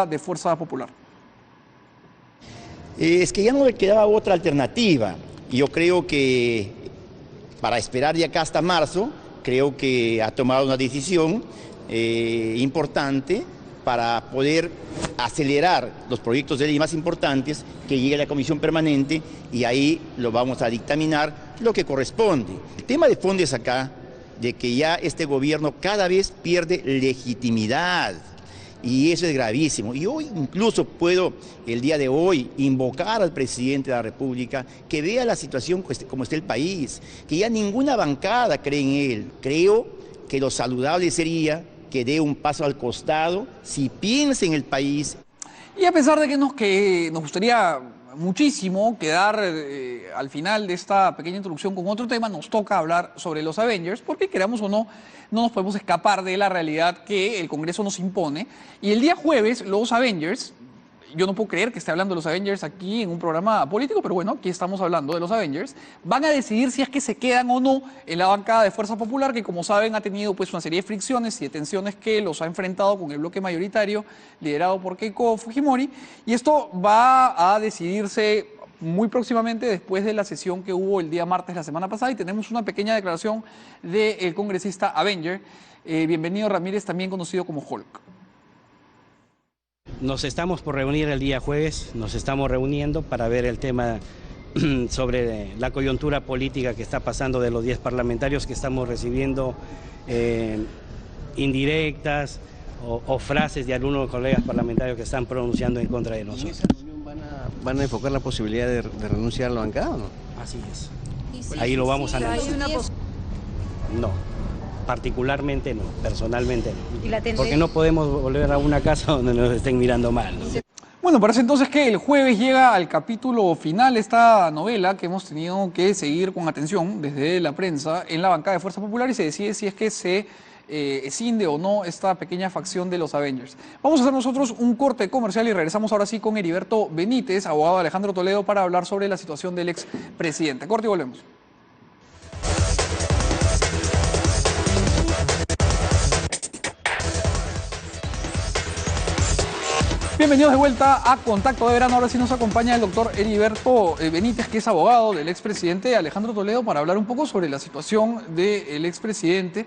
de Fuerza Popular. Es que ya no le quedaba otra alternativa. Yo creo que para esperar de acá hasta marzo, creo que ha tomado una decisión importante para poder acelerar los proyectos de ley más importantes, que llegue a la comisión permanente y ahí lo vamos a dictaminar lo que corresponde. El tema de fondo es acá de que ya este gobierno cada vez pierde legitimidad. Y eso es gravísimo. Y hoy incluso puedo, el día de hoy, invocar al presidente de la República que vea la situación como está el país, que ya ninguna bancada cree en él. Creo que lo saludable sería que dé un paso al costado, si piensa en el país. Y a pesar de que nos gustaría muchísimo quedar al final de esta pequeña introducción con otro tema, nos toca hablar sobre los Avengers, porque queramos o no, no nos podemos escapar de la realidad que el Congreso nos impone. Y el día jueves, los Avengers, yo no puedo creer que esté hablando de los Avengers aquí en un programa político, pero bueno, aquí estamos hablando de los Avengers, van a decidir si es que se quedan o no en la bancada de Fuerza Popular, que como saben ha tenido pues una serie de fricciones y de tensiones que los ha enfrentado con el bloque mayoritario liderado por Keiko Fujimori, y esto va a decidirse muy próximamente después de la sesión que hubo el día martes la semana pasada, y tenemos una pequeña declaración del congresista Avenger, bienvenido Ramírez, también conocido como Hulk. Nos estamos por reunir el día jueves, nos estamos reuniendo para ver el tema sobre la coyuntura política que está pasando de los 10 parlamentarios que estamos recibiendo indirectas o frases de algunos colegas parlamentarios que están pronunciando en contra de nosotros. ¿En esa reunión van a enfocar la posibilidad de renunciar a la bancada o no? Así es. Ahí lo vamos a analizar. No. Particularmente no, personalmente no. Porque no podemos volver a una casa donde nos estén mirando mal, ¿no? Bueno, parece entonces que el jueves llega al capítulo final esta novela que hemos tenido que seguir con atención desde la prensa en la bancada de Fuerza Popular, y se decide si es que se escinde o no esta pequeña facción de los Avengers. Vamos a hacer nosotros un corte comercial y regresamos ahora sí con Heriberto Benítez, abogado de Alejandro Toledo, para hablar sobre la situación del expresidente. Corte y volvemos. Bienvenidos de vuelta a Contacto de Verano. Ahora sí nos acompaña el doctor Heriberto Benítez, que es abogado del expresidente Alejandro Toledo, para hablar un poco sobre la situación del expresidente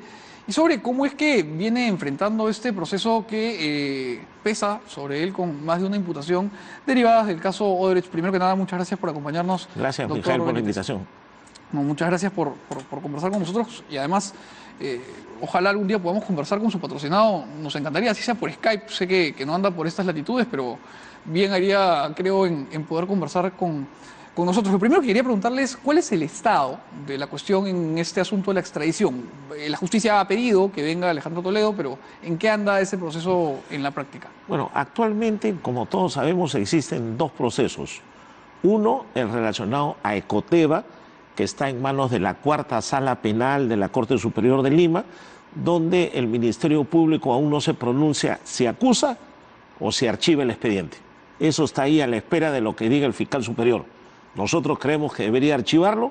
y sobre cómo es que viene enfrentando este proceso que pesa sobre él con más de una imputación derivadas del caso Odebrecht. Primero que nada, muchas gracias por acompañarnos. Gracias, doctor Mijael, por la Benítez. invitación. No, muchas gracias por conversar con nosotros, y además ojalá algún día podamos conversar con su patrocinado. Nos encantaría, así sea por Skype. Sé que no anda por estas latitudes, pero bien haría, creo, en poder conversar con nosotros. Lo primero que quería preguntarle es cuál es el estado de la cuestión en este asunto de la extradición. La justicia ha pedido que venga Alejandro Toledo, pero ¿en qué anda ese proceso en la práctica? Bueno, actualmente, como todos sabemos, existen dos procesos. Uno, el relacionado a Ecoteva, que está en manos de la Cuarta Sala Penal de la Corte Superior de Lima, donde el Ministerio Público aún no se pronuncia si acusa o si archiva el expediente. Eso está ahí a la espera de lo que diga el fiscal superior. Nosotros creemos que debería archivarlo,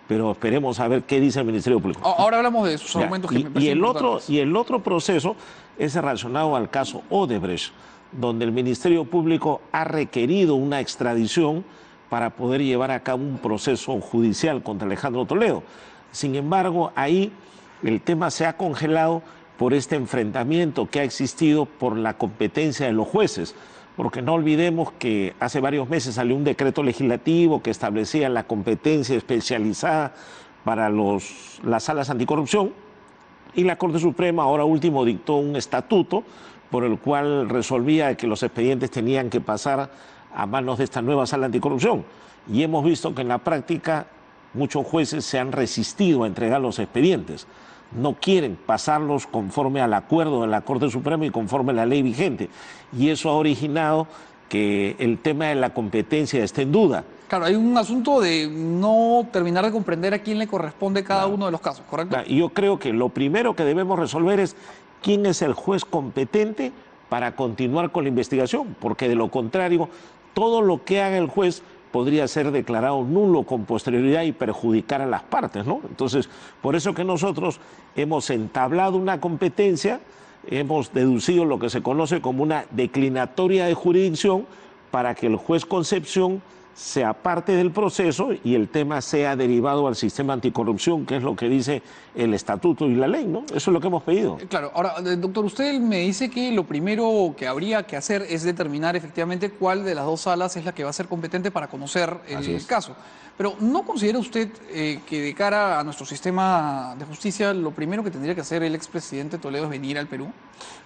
pero esperemos a ver qué dice el Ministerio Público. Ahora hablamos de esos argumentos que me parecen importantes. Y el otro proceso es relacionado al caso Odebrecht, donde el Ministerio Público ha requerido una extradición para poder llevar a cabo un proceso judicial contra Alejandro Toledo. Sin embargo, ahí el tema se ha congelado por este enfrentamiento que ha existido por la competencia de los jueces, porque no olvidemos que hace varios meses salió un decreto legislativo que establecía la competencia especializada para las salas anticorrupción, y la Corte Suprema ahora último dictó un estatuto por el cual resolvía que los expedientes tenían que pasar a manos de esta nueva sala anticorrupción. Y hemos visto que en la práctica muchos jueces se han resistido a entregar los expedientes. No quieren pasarlos conforme al acuerdo de la Corte Suprema y conforme a la ley vigente. Y eso ha originado que el tema de la competencia esté en duda. Claro, hay un asunto de no terminar de comprender a quién le corresponde cada uno de los casos, ¿correcto? Y yo creo que lo primero que debemos resolver es quién es el juez competente para continuar con la investigación, porque de lo contrario, todo lo que haga el juez podría ser declarado nulo con posterioridad y perjudicar a las partes, ¿no? Entonces, por eso que nosotros hemos entablado una competencia hemos deducido lo que se conoce como una declinatoria de jurisdicción para que el juez Concepción sea parte del proceso y el tema sea derivado al sistema anticorrupción, que es lo que dice el estatuto y la ley, ¿no? Eso es lo que hemos pedido. Claro, ahora, doctor, usted me dice que lo primero que habría que hacer es determinar efectivamente cuál de las dos salas es la que va a ser competente para conocer el caso. Pero ¿no considera usted que de cara a nuestro sistema de justicia lo primero que tendría que hacer el expresidente Toledo es venir al Perú?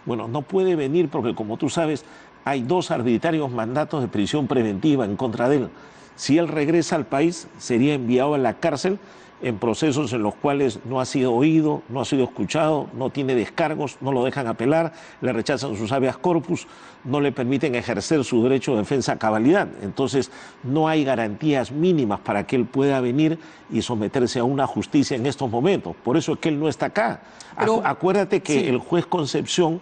Bueno, no puede venir porque, como tú sabes, hay 2 arbitrarios mandatos de prisión preventiva en contra de él. Si él regresa al país, sería enviado a la cárcel en procesos en los cuales no ha sido oído, no ha sido escuchado, no tiene descargos, no lo dejan apelar, le rechazan sus habeas corpus, no le permiten ejercer su derecho de defensa a cabalidad. Entonces, no hay garantías mínimas para que él pueda venir y someterse a una justicia en estos momentos. Por eso es que él no está acá. Pero, acuérdate que el juez Concepción,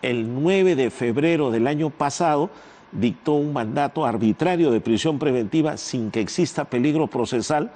el 9 de febrero del año pasado, dictó un mandato arbitrario de prisión preventiva sin que exista peligro procesal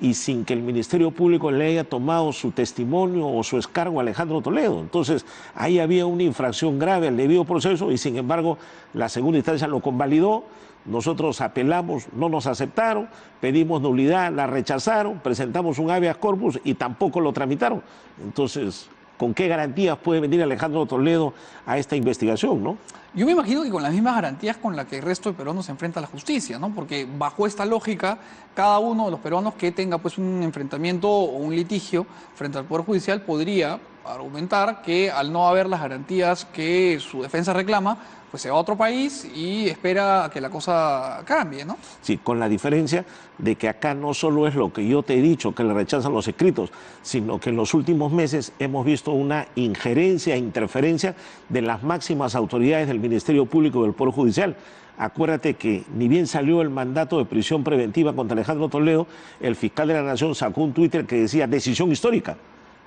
y sin que el Ministerio Público le haya tomado su testimonio o su escargo a Alejandro Toledo. Entonces, ahí había una infracción grave al debido proceso y, sin embargo, la segunda instancia lo convalidó. Nosotros apelamos, no nos aceptaron, pedimos nulidad, la rechazaron, presentamos un habeas corpus y tampoco lo tramitaron. Entonces, ¿con qué garantías puede venir Alejandro Toledo a esta investigación, no? Yo me imagino que con las mismas garantías con las que el resto de peruanos se enfrenta a la justicia, ¿no? Porque bajo esta lógica, cada uno de los peruanos que tenga pues un enfrentamiento o un litigio frente al Poder Judicial podría argumentar que al no haber las garantías que su defensa reclama, pues se va a otro país y espera a que la cosa cambie, ¿no? Sí, con la diferencia de que acá no solo es lo que yo te he dicho, que le rechazan los escritos, sino que en los últimos meses hemos visto una injerencia e interferencia de las máximas autoridades del Ministerio Público y del Poder Judicial. Acuérdate que ni bien salió el mandato de prisión preventiva contra Alejandro Toledo, el fiscal de la Nación sacó un Twitter que decía decisión histórica,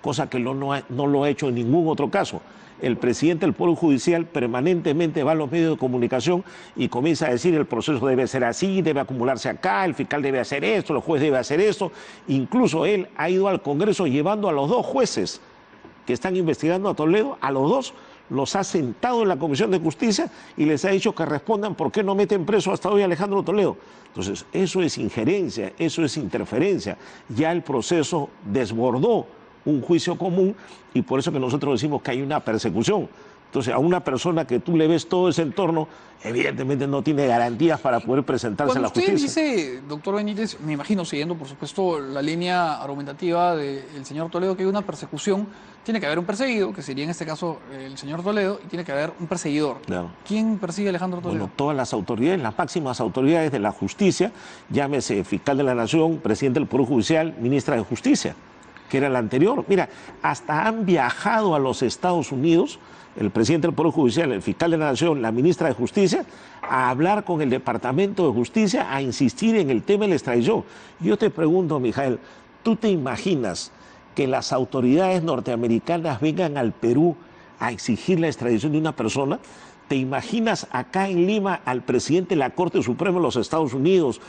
cosa que no lo ha hecho en ningún otro caso. El presidente del Poder Judicial permanentemente va a los medios de comunicación y comienza a decir el proceso debe ser así, debe acumularse acá, el fiscal debe hacer esto, el juez debe hacer esto. Incluso él ha ido al Congreso llevando a los 2 jueces que están investigando a Toledo, a los 2 los ha sentado en la Comisión de Justicia y les ha dicho que respondan por qué no meten preso hasta hoy a Alejandro Toledo. Entonces, eso es injerencia, eso es interferencia. Ya el proceso desbordó un juicio común y por eso que nosotros decimos que hay una persecución. Entonces, a una persona que tú le ves todo ese entorno, evidentemente no tiene garantías para poder presentarse a la justicia. Cuando usted dice, doctor Benítez, me imagino siguiendo, por supuesto, la línea argumentativa del señor Toledo, que hay una persecución, tiene que haber un perseguido, que sería en este caso el señor Toledo, y tiene que haber un perseguidor. Claro. ¿Quién persigue a Alejandro Toledo? Bueno, todas las autoridades, las máximas autoridades de la justicia, llámese fiscal de la Nación, presidente del Poder Judicial, ministra de Justicia, que era la anterior. Mira, hasta han viajado a los Estados Unidos, el presidente del Poder Judicial, el fiscal de la Nación, la ministra de Justicia, a hablar con el Departamento de Justicia, a insistir en el tema de la extradición. Yo te pregunto, Mijael, ¿tú te imaginas que las autoridades norteamericanas vengan al Perú a exigir la extradición de una persona? ¿Te imaginas acá en Lima al presidente de la Corte Suprema de los Estados Unidos,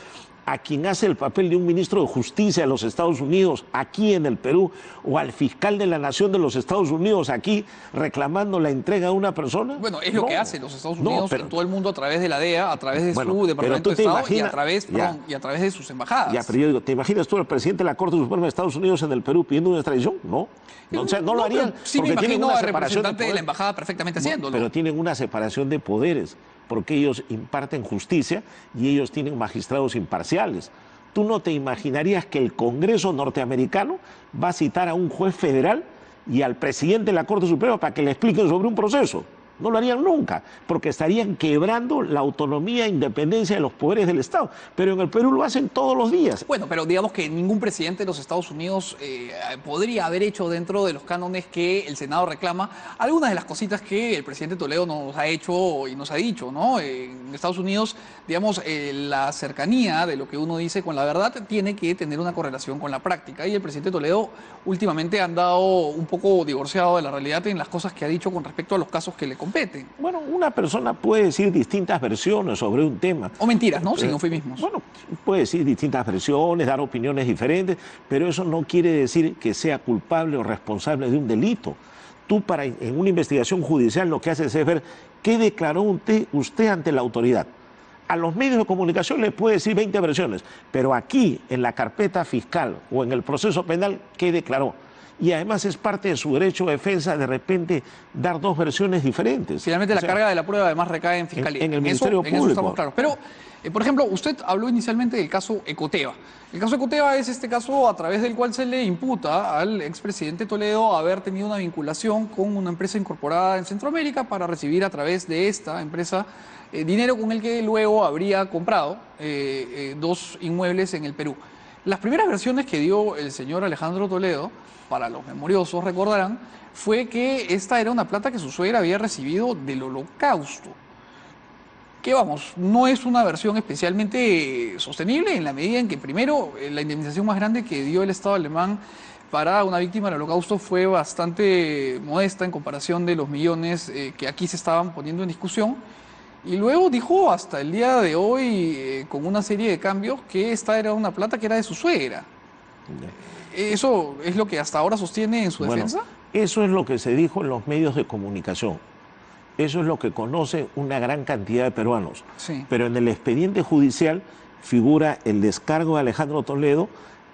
a quien hace el papel de un ministro de Justicia de los Estados Unidos aquí en el Perú, o al fiscal de la Nación de los Estados Unidos aquí reclamando la entrega de una persona? Bueno, es lo que hacen los Estados Unidos en todo el mundo a través de la DEA, a través de su Departamento de Estado y a través de sus embajadas. Ya, pero yo digo, ¿te imaginas tú al presidente de la Corte Suprema de Estados Unidos en el Perú pidiendo una extradición? No. O sea, no lo harían. Sí, me imagino al representante de la embajada perfectamente haciéndolo. Pero tienen una separación de poderes, porque ellos imparten justicia y ellos tienen magistrados imparciales. ¿Tú no te imaginarías que el Congreso norteamericano va a citar a un juez federal y al presidente de la Corte Suprema para que le expliquen sobre un proceso? No lo harían nunca, porque estarían quebrando la autonomía e independencia de los poderes del Estado. Pero en el Perú lo hacen todos los días. Bueno, pero digamos que ningún presidente de los Estados Unidos podría haber hecho dentro de los cánones que el Senado reclama algunas de las cositas que el presidente Toledo nos ha hecho y nos ha dicho, ¿no? En Estados Unidos, digamos, la cercanía de lo que uno dice con la verdad tiene que tener una correlación con la práctica. Y el presidente Toledo últimamente ha andado un poco divorciado de la realidad en las cosas que ha dicho con respecto a los casos que le competen. Bueno, una persona puede decir distintas versiones sobre un tema. O mentiras, ¿no? Sin eufemismos. Bueno, puede decir distintas versiones, dar opiniones diferentes, pero eso no quiere decir que sea culpable o responsable de un delito. tú en una investigación judicial lo que haces es ver qué declaró usted ante la autoridad. A los medios de comunicación les puede decir 20 versiones, pero aquí, en la carpeta fiscal o en el proceso penal, ¿qué declaró? Y además es parte de su derecho de defensa de repente dar dos versiones diferentes. Finalmente la carga de la prueba además recae en Fiscalía. En el Ministerio Público. En eso estamos claros. Pero, por ejemplo, usted habló inicialmente del caso Ecoteva. El caso Ecoteva es este caso a través del cual se le imputa al expresidente Toledo haber tenido una vinculación con una empresa incorporada en Centroamérica para recibir a través de esta empresa dinero con el que luego habría comprado 2 inmuebles en el Perú. Las primeras versiones que dio el señor Alejandro Toledo, para los memoriosos recordarán, fue que esta era una plata que su suegra había recibido del Holocausto. Que vamos, no es una versión especialmente sostenible en la medida en que primero la indemnización más grande que dio el Estado alemán para una víctima del Holocausto fue bastante modesta en comparación de los millones que aquí se estaban poniendo en discusión. Y luego dijo hasta el día de hoy, con una serie de cambios, que esta era una plata que era de su suegra. ¿Eso es lo que hasta ahora sostiene en su defensa? Eso es lo que se dijo en los medios de comunicación. Eso es lo que conoce una gran cantidad de peruanos. Sí. Pero en el expediente judicial figura el descargo de Alejandro Toledo,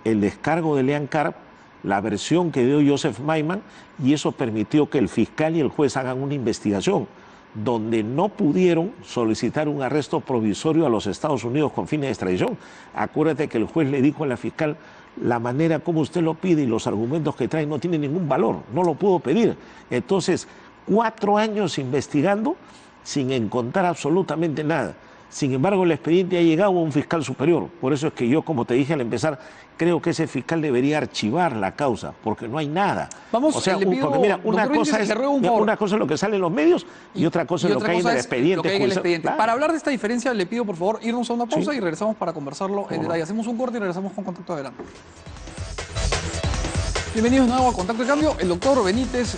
el descargo de Leán Carp, la versión que dio Joseph Maiman, y eso permitió que el fiscal y el juez hagan una investigación donde no pudieron solicitar un arresto provisorio a los Estados Unidos con fines de extradición. Acuérdate que el juez le dijo a la fiscal: la manera como usted lo pide y los argumentos que trae no tienen ningún valor, no lo puedo pedir. Entonces, 4 años investigando sin encontrar absolutamente nada. Sin embargo, el expediente ha llegado a un fiscal superior. Por eso es que yo, como te dije al empezar, creo que ese fiscal debería archivar la causa, porque no hay nada. Vamos, o sea, le pido, porque mira, una cosa es lo que sale en los medios y otra cosa es lo que hay en el expediente. Claro. Para hablar de esta diferencia, le pido por favor irnos a una pausa y regresamos para conversarlo en detalle. No. Hacemos un corte y regresamos con Contacto de Verano. Bienvenidos de nuevo a Contacto de Cambio. El doctor Benítez,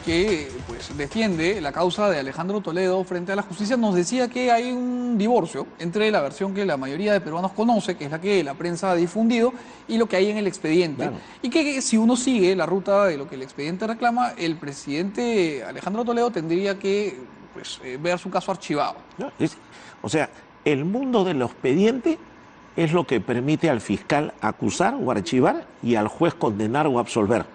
que pues, defiende la causa de Alejandro Toledo frente a la justicia, nos decía que hay un divorcio entre la versión que la mayoría de peruanos conoce, que es la que la prensa ha difundido, y lo que hay en el expediente. Claro. Y que si uno sigue la ruta de lo que el expediente reclama, el presidente Alejandro Toledo tendría que pues, ver su caso archivado. No, o sea, el mundo del expediente es lo que permite al fiscal acusar o archivar y al juez condenar o absolver.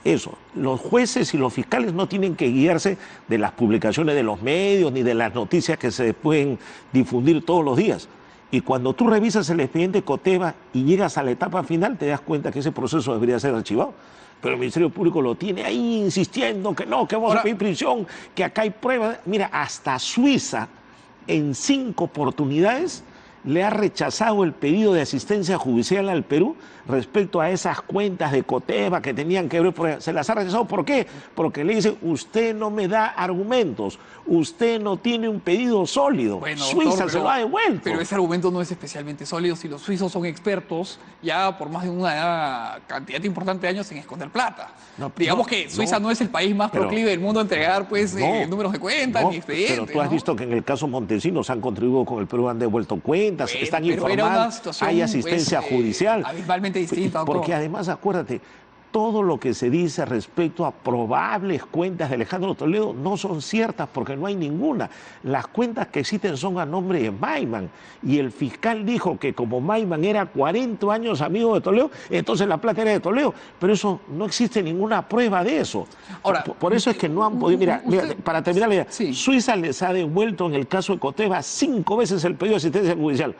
Eso, los jueces y los fiscales no tienen que guiarse de las publicaciones de los medios ni de las noticias que se pueden difundir todos los días. Y cuando tú revisas el expediente Ecoteva y llegas a la etapa final, te das cuenta que ese proceso debería ser archivado. Pero el Ministerio Público lo tiene ahí insistiendo que no, que vamos a pedir prisión, que acá hay pruebas. Mira, hasta Suiza, en 5 oportunidades, le ha rechazado el pedido de asistencia judicial al Perú respecto a esas cuentas de Ecoteva que tenían que ver, se las ha rechazado. ¿Por qué? Porque le dice: usted no me da argumentos, usted no tiene un pedido sólido. Bueno, Suiza doctor, se lo ha devuelto. Pero ese argumento no es especialmente sólido si los suizos son expertos ya por más de una cantidad importante de años en esconder plata. No, Digamos que Suiza no es el país más proclive del mundo a entregar pues, números de cuentas ni expedientes. Pero tú has visto que en el caso Montesinos han contribuido con el Perú, han devuelto cuentas, están informados, hay asistencia judicial. Abismalmente distinta, doctor. Porque además, acuérdate, todo lo que se dice respecto a probables cuentas de Alejandro Toledo no son ciertas porque no hay ninguna. Las cuentas que existen son a nombre de Maiman. Y el fiscal dijo que como Maiman era 40 años amigo de Toledo, entonces la plata era de Toledo. Pero eso no existe ninguna prueba de eso. Ahora, por eso es que no han podido... Mira, para terminar la idea, sí. Suiza les ha devuelto en el caso de Ecoteva 5 veces el pedido de asistencia judicial.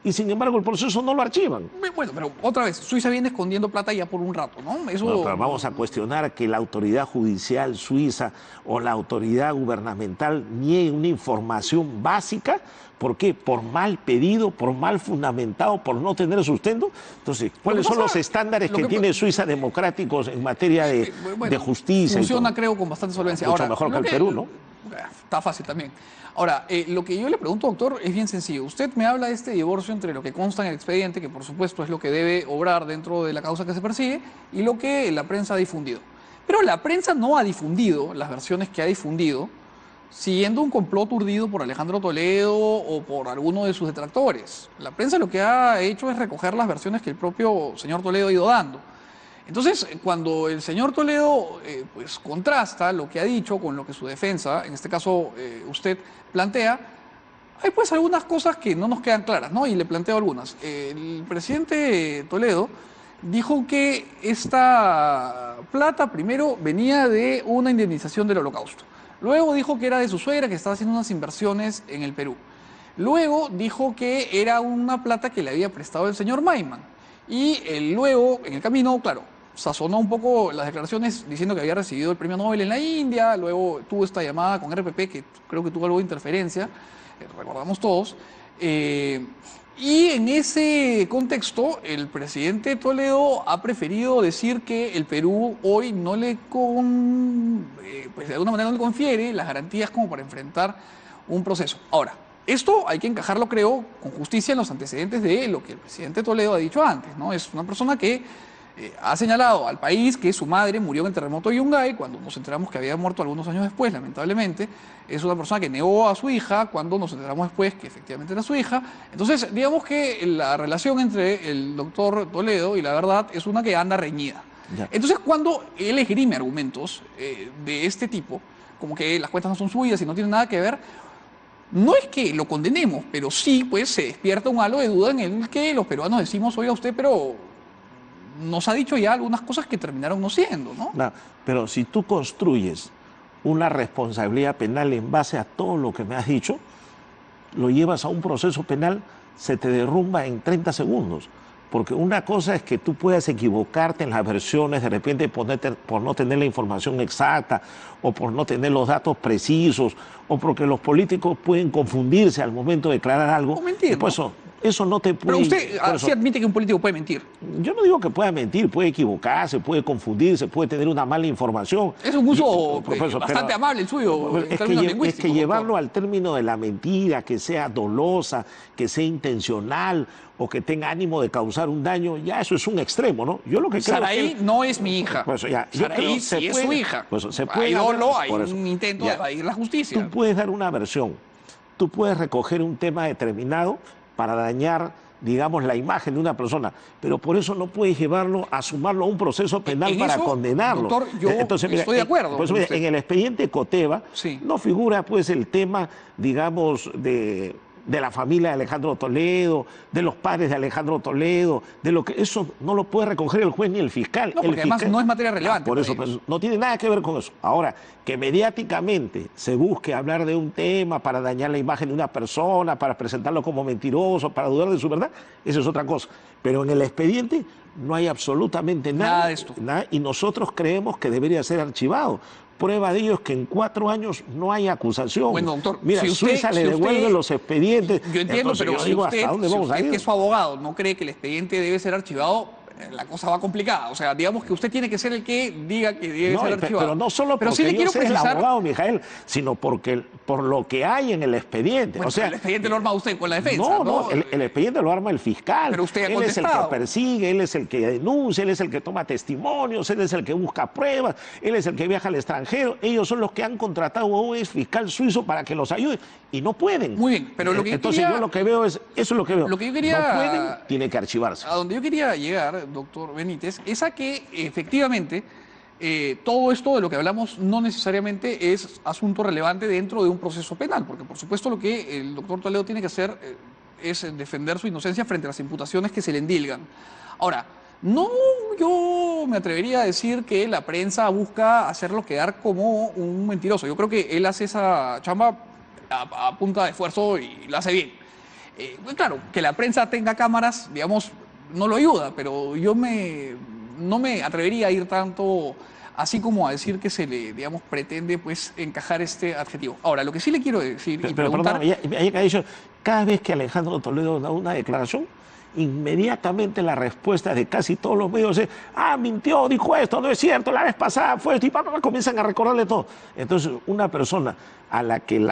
Y sin embargo el proceso no lo archivan. Bueno, pero otra vez, Suiza viene escondiendo plata ya por un rato, ¿no? Eso... Bueno, pero vamos a cuestionar que la autoridad judicial suiza o la autoridad gubernamental niegue una información básica. ¿Por qué? Por mal pedido, por mal fundamentado, por no tener sustento. Entonces, ¿cuáles son los estándares que tiene Suiza democráticos en materia de justicia? Funciona, creo, con bastante solvencia. Mucho mejor que el Perú, ¿no? Está fácil también. Ahora, lo que yo le pregunto, doctor, es bien sencillo. Usted me habla de este divorcio entre lo que consta en el expediente, que por supuesto es lo que debe obrar dentro de la causa que se persigue, y lo que la prensa ha difundido. Pero la prensa no ha difundido las versiones que ha difundido siguiendo un complot urdido por Alejandro Toledo o por alguno de sus detractores. La prensa lo que ha hecho es recoger las versiones que el propio señor Toledo ha ido dando. Entonces, cuando el señor Toledo pues contrasta lo que ha dicho con lo que su defensa, en este caso usted plantea, hay pues algunas cosas que no nos quedan claras, ¿no? Y le planteo algunas. El presidente Toledo dijo que esta plata primero venía de una indemnización del Holocausto. Luego dijo que era de su suegra, que estaba haciendo unas inversiones en el Perú. Luego dijo que era una plata que le había prestado el señor Maiman. Y luego, en el camino, claro, sazonó un poco las declaraciones diciendo que había recibido el premio Nobel en la India. Luego tuvo esta llamada con RPP, que creo que tuvo algo de interferencia, recordamos todos. Y en ese contexto, el presidente Toledo ha preferido decir que el Perú hoy no le pues de alguna manera no le confiere las garantías como para enfrentar un proceso. Ahora, esto hay que encajarlo, creo, con justicia en los antecedentes de lo que el presidente Toledo ha dicho antes, ¿no? Es una persona que ha señalado al país que su madre murió en el terremoto de Yungay, cuando nos enteramos que había muerto algunos años después, lamentablemente. Es una persona que negó a su hija cuando nos enteramos después que efectivamente era su hija. Entonces, digamos que la relación entre el doctor Toledo y la verdad es una que anda reñida. Ya. Entonces, cuando él esgrime argumentos de este tipo, como que las cuentas no son suyas y no tienen nada que ver, no es que lo condenemos, pero sí pues se despierta un halo de duda en el que los peruanos decimos, oiga usted, pero nos ha dicho ya algunas cosas que terminaron no siendo, ¿no? No, pero si tú construyes una responsabilidad penal en base a todo lo que me has dicho, lo llevas a un proceso penal, se te derrumba en 30 segundos. Porque una cosa es que tú puedas equivocarte en las versiones, de repente por no tener la información exacta, o por no tener los datos precisos, o porque los políticos pueden confundirse al momento de declarar algo. O mentir, pues ¿no? Eso no te puede... Pero usted sí admite que un político puede mentir. Yo no digo que pueda mentir, puede equivocarse, puede confundirse, puede tener una mala información. Es un uso bastante amable el suyo, en términos lingüísticos. Es que llevarlo al término de la mentira, que sea dolosa, que sea intencional o que tenga ánimo de causar un daño, ya eso es un extremo, ¿no? Yo lo que creo Saraí es que... no es mi hija. Pues ya, Saraí sí es su hija. Pues se puede hay dolo, hay un intento de evadir la justicia. Tú puedes dar una versión, tú puedes recoger un tema determinado para dañar, digamos, la imagen de una persona, pero por eso no puedes llevarlo a sumarlo a un proceso penal para condenarlo. Doctor, yo estoy de acuerdo. Pues, mira, en el expediente Coteva no figura pues el tema, digamos, de la familia de Alejandro Toledo, de los padres de Alejandro Toledo, de lo que eso no lo puede recoger el juez ni el fiscal. No, porque además no es materia relevante. Por eso, pues, no tiene nada que ver con eso. Ahora, que mediáticamente se busque hablar de un tema para dañar la imagen de una persona, para presentarlo como mentiroso, para dudar de su verdad, eso es otra cosa. Pero en el expediente no hay absolutamente nada de esto. Nada, y nosotros creemos que debería ser archivado. Prueba de ello es que en 4 años no hay acusación. Bueno, doctor, mira, si Suiza le devuelve los expedientes. Yo entiendo, entonces, pero yo digo, ¿hasta dónde vamos a ir? Que es su abogado, no cree que el expediente debe ser archivado, la cosa va complicada. O sea, digamos que usted tiene que ser el que diga que debe ser archivado. Pero no solo porque yo sea el abogado, Mijael, sino por lo que hay en el expediente. Bueno, o sea, el expediente lo arma usted con la defensa. No, el expediente lo arma el fiscal. Pero usted ha él es el que persigue, él es el que denuncia, él es el que toma testimonios, él es el que busca pruebas, él es el que viaja al extranjero. Ellos son los que han contratado a un ex fiscal suizo para que los ayude y no pueden. Muy bien, pero lo que entonces yo lo que veo es, eso es lo que veo. Lo que yo quería, no pueden, tiene que archivarse. A donde yo quería llegar, doctor Benítez, es a que efectivamente todo esto de lo que hablamos no necesariamente es asunto relevante dentro de un proceso penal, porque por supuesto lo que el doctor Toledo tiene que hacer es defender su inocencia frente a las imputaciones que se le endilgan. Ahora, no, yo me atrevería a decir que la prensa busca hacerlo quedar como un mentiroso. Yo creo que él hace esa chamba a punta de esfuerzo y la hace bien. Claro, que la prensa tenga cámaras, digamos, no lo ayuda, pero yo no me atrevería a ir tanto así como a decir que se le, digamos, pretende pues encajar este adjetivo. Ahora, lo que sí le quiero decir y preguntar... Perdón, ya dicho, cada vez que Alejandro Toledo da una declaración, inmediatamente la respuesta de casi todos los medios es: mintió, dijo esto, no es cierto, la vez pasada fue esto, y comienzan a recordarle todo. Entonces, una persona a la que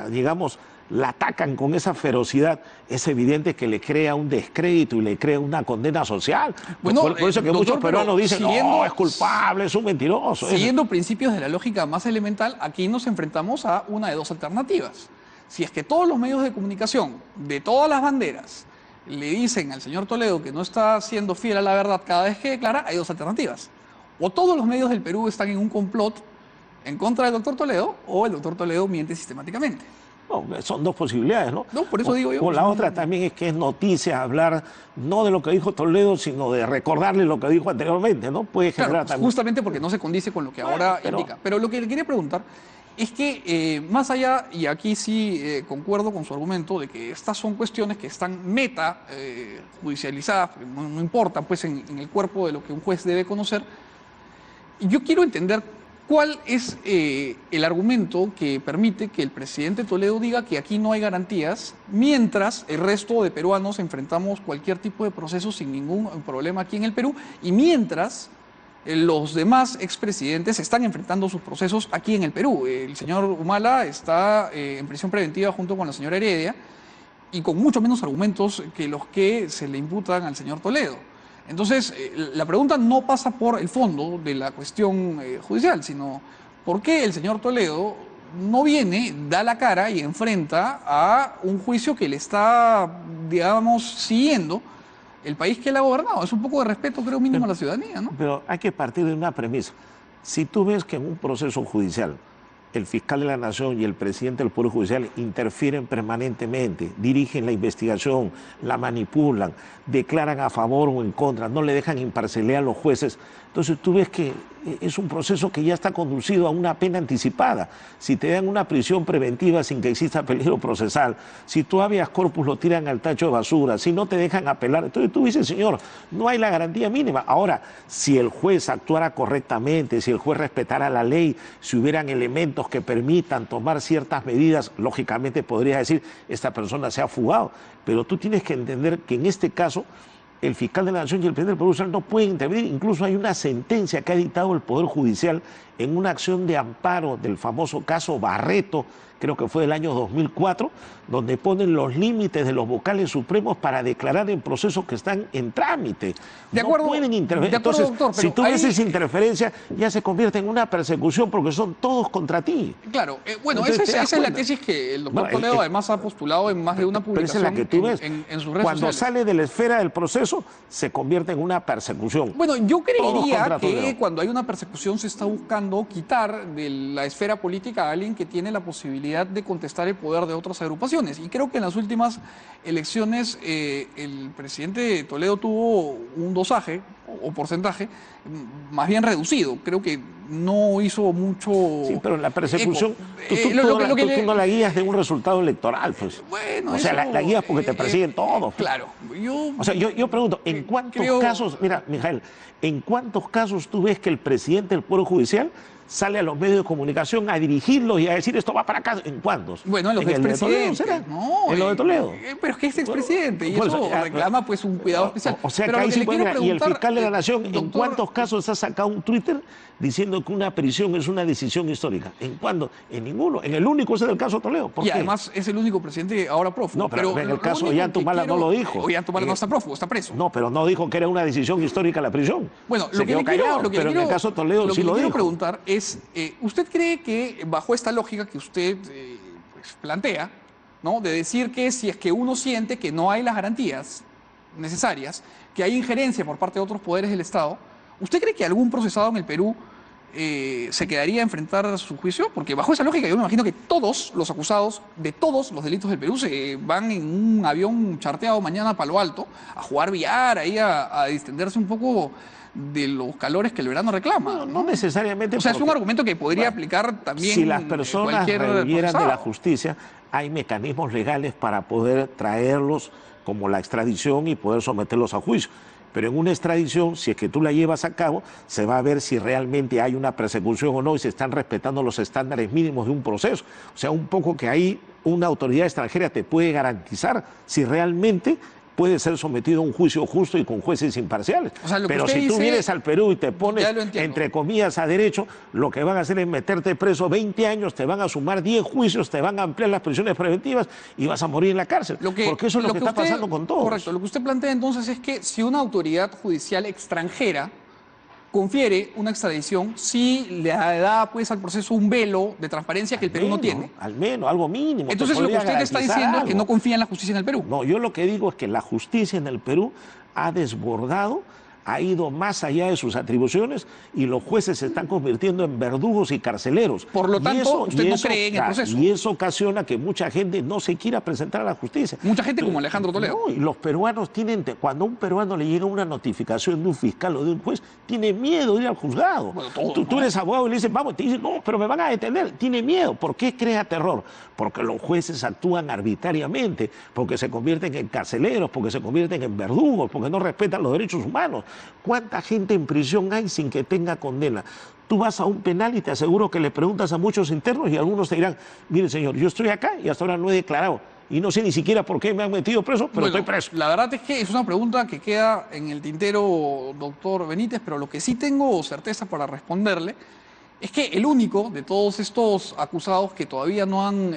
digamos, la atacan con esa ferocidad, es evidente que le crea un descrédito y le crea una condena social. Bueno, por eso que muchos peruanos dicen, no, es culpable, es un mentiroso. Siguiendo principios de la lógica más elemental, aquí nos enfrentamos a una de dos alternativas. Si es que todos los medios de comunicación, de todas las banderas, le dicen al señor Toledo que no está siendo fiel a la verdad cada vez que declara, hay dos alternativas. O todos los medios del Perú están en un complot en contra del doctor Toledo, o el doctor Toledo miente sistemáticamente. No, son dos posibilidades, ¿no? No, por eso digo yo. O la otra también es que es noticia hablar no de lo que dijo Toledo, sino de recordarle lo que dijo anteriormente, ¿no? Puede generar Claro, también. justamente porque no se condice con lo que ahora indica. Pero lo que le quería preguntar es que más allá, y aquí sí concuerdo con su argumento, de que estas son cuestiones que están judicializadas, no importan pues en el cuerpo de lo que un juez debe conocer, yo quiero entender cuál es el argumento que permite que el presidente Toledo diga que aquí no hay garantías, mientras el resto de peruanos enfrentamos cualquier tipo de proceso sin ningún problema aquí en el Perú, y mientras los demás expresidentes están enfrentando sus procesos aquí en el Perú. El señor Humala está en prisión preventiva junto con la señora Heredia y con mucho menos argumentos que los que se le imputan al señor Toledo. Entonces, la pregunta no pasa por el fondo de la cuestión judicial, sino por qué el señor Toledo no viene, da la cara y enfrenta a un juicio que le está, digamos, siguiendo el país que él ha gobernado. Es un poco de respeto, creo, mínimo a la ciudadanía, ¿no? Pero hay que partir de una premisa. Si tú ves que en un proceso judicial el fiscal de la Nación y el presidente del Poder Judicial interfieren permanentemente, dirigen la investigación, la manipulan, declaran a favor o en contra, no le dejan imparcialidad a los jueces, entonces tú ves que es un proceso que ya está conducido a una pena anticipada. Si te dan una prisión preventiva sin que exista peligro procesal, si tu habeas corpus lo tiran al tacho de basura, si no te dejan apelar, entonces tú dices, señor, no hay la garantía mínima. Ahora, si el juez actuara correctamente, si el juez respetara la ley, si hubieran elementos que permitan tomar ciertas medidas, lógicamente podría decir, esta persona se ha fugado. Pero tú tienes que entender que en este caso el fiscal de la Nación y el presidente del Poder Judicial no pueden intervenir. Incluso hay una sentencia que ha dictado el Poder Judicial en una acción de amparo del famoso caso Barreto, creo que fue del año 2004, donde ponen los límites de los vocales supremos para declarar en procesos que están en trámite. De acuerdo, no pueden intervenir. Entonces, doctor, si tú ves esa interferencia, ya se convierte en una persecución porque son todos contra ti. Claro, bueno, Entonces, esa es la tesis que el doctor Toledo además ha postulado en más de una publicación. Pero esa es la que tú ves. En sus redes Cuando sociales. sale de la esfera del proceso, se convierte en una persecución. Bueno, yo creería que Toledo. cuando hay una persecución se está buscando quitar de la esfera política a alguien que tiene la posibilidad de contestar el poder de otras agrupaciones. Y creo que en las últimas elecciones el presidente Toledo tuvo un dosaje o porcentaje más bien reducido. Creo que no hizo mucho. Sí, pero la persecución, tú no la guías de un resultado electoral, pues. Bueno, o sea, la guías porque te persiguen todos. Pues. Claro. Yo pregunto, ¿en cuántos casos, mira, Mijael, en cuántos casos tú ves que el presidente del Poder Judicial sale a los medios de comunicación a dirigirlos y a decir esto va para acá? ¿En cuántos? Bueno, en los expresidentes. No, en lo de Toledo. Pero es que es expresidente y eso reclama pues un cuidado especial. O sea, pero que ahí sí puede, y el fiscal de la Nación, doctor, ¿en cuántos casos ha sacado un Twitter diciendo que una prisión es una decisión histórica? ¿En cuándo? En ninguno. En el único ese del caso Toledo. ¿Por qué? Además es el único presidente ahora prófugo. No, pero en el caso de Ollantumala no lo dijo. Ollantumala no está prófugo, está preso. No, pero no dijo que era una decisión histórica la prisión. Bueno, lo que pero en el caso de Toledo sí lo dijo. Lo que quiero preguntar es, ¿usted cree que bajo esta lógica que usted pues, plantea, ¿no? De decir que si es que uno siente que no hay las garantías necesarias, que hay injerencia por parte de otros poderes del Estado, ¿usted cree que algún procesado en el Perú se quedaría a enfrentar su juicio? Porque bajo esa lógica yo me imagino que todos los acusados de todos los delitos del Perú se van en un avión charteado mañana a Palo Alto a jugar billar, ahí a distenderse un poco de los calores que el verano reclama. No necesariamente. O sea, es un argumento que podría aplicar también. Si las personas revivieran de la justicia, hay mecanismos legales para poder traerlos, como la extradición, y poder someterlos a juicio. Pero en una extradición, si es que tú la llevas a cabo, se va a ver si realmente hay una persecución o no y se están respetando los estándares mínimos de un proceso. O sea, un poco que ahí una autoridad extranjera te puede garantizar si realmente puede ser sometido a un juicio justo y con jueces imparciales. O sea, pero si tú vienes al Perú y te pones, entre comillas, a derecho, lo que van a hacer es meterte preso 20 años, te van a sumar 10 juicios, te van a ampliar las prisiones preventivas y vas a morir en la cárcel. Porque eso es lo que está pasando con todos. Correcto. Lo que usted plantea entonces es que si una autoridad judicial extranjera confiere una extradición si le da pues al proceso un velo de transparencia que el Perú no tiene. Al menos, algo mínimo. Entonces lo que usted está diciendo es que no confía en la justicia en el Perú. No, yo lo que digo es que la justicia en el Perú ha desbordado, ha ido más allá de sus atribuciones y los jueces se están convirtiendo en verdugos y carceleros. Por lo tanto, usted no cree en el proceso. Y eso ocasiona que mucha gente no se quiera presentar a la justicia. Mucha gente como Alejandro Toledo. No, y los peruanos tienen, cuando a un peruano le llega una notificación de un fiscal o de un juez, tiene miedo de ir al juzgado. Bueno, todos, tú eres abogado y le dices, vamos, te dicen, no, pero me van a detener. Tiene miedo. ¿Por qué crea terror? Porque los jueces actúan arbitrariamente, porque se convierten en carceleros, porque se convierten en verdugos, porque no respetan los derechos humanos. ¿Cuánta gente en prisión hay sin que tenga condena? Tú vas a un penal y te aseguro que le preguntas a muchos internos y algunos te dirán, mire señor, yo estoy acá y hasta ahora no he declarado y no sé ni siquiera por qué me han metido preso, pero estoy preso. La verdad es que es una pregunta que queda en el tintero, doctor Benítez, pero lo que sí tengo certeza para responderle es que el único de todos estos acusados que todavía no han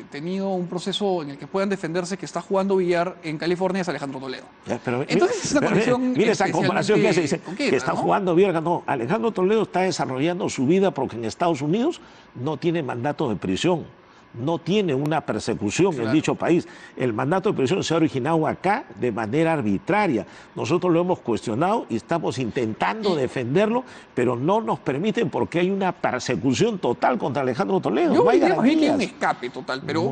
tenido un proceso en el que puedan defenderse que está jugando billar en California es Alejandro Toledo. Entonces es una conexión. Mira esa comparación que se dice, que está jugando billar. No, Alejandro Toledo está desarrollando su vida porque en Estados Unidos no tiene mandato de prisión. No tiene una persecución en dicho país. El mandato de prisión se ha originado acá de manera arbitraria. Nosotros lo hemos cuestionado y estamos intentando defenderlo, pero no nos permiten porque hay una persecución total contra Alejandro Toledo. Yo no hay diría que hay un escape total, pero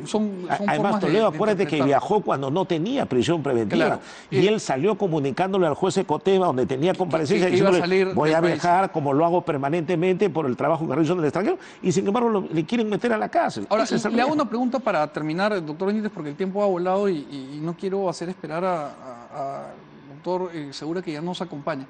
son además Toledo, acuérdate que viajó cuando no tenía prisión preventiva. Claro. Y él salió comunicándole al juez Ecoteva, donde tenía comparecencia, diciéndole, voy a viajar como lo hago permanentemente por el trabajo que realizo en el extranjero, y sin embargo le quieren meter a la cárcel. Ahora, le hago una pregunta para terminar, doctor Benítez, porque el tiempo ha volado y no quiero hacer esperar a doctor Segura, que ya nos acompaña.